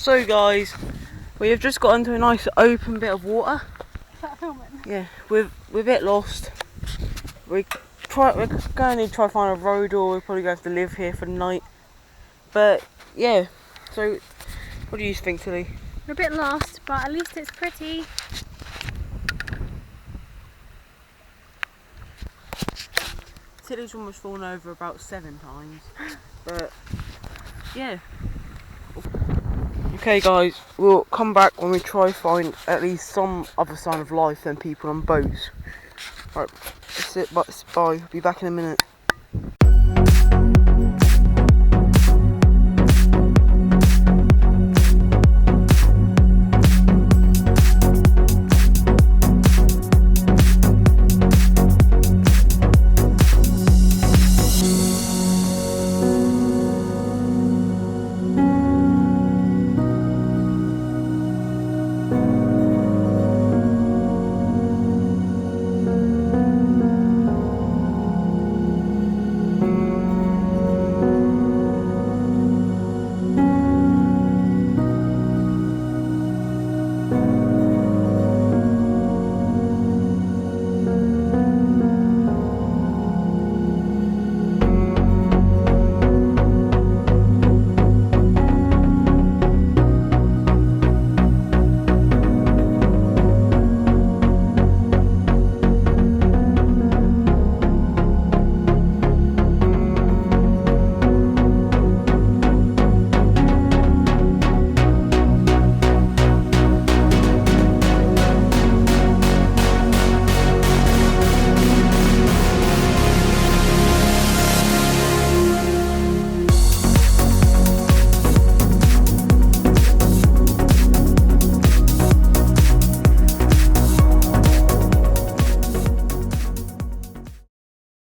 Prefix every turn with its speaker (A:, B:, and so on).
A: So guys, we have just got into a nice open bit of water.
B: Is that filming?
A: Yeah, we're a bit lost. We're going to try to find a road, or we're probably going to have to live here for the night. But yeah, so what do you think, Tilly?
B: We're a bit lost, but at least it's pretty.
A: Tilly's almost fallen over about 7 times, but yeah. Okay guys, we'll come back when we try to find at least some other sign of life than people on boats. Right, that's it, bye, be back in a minute.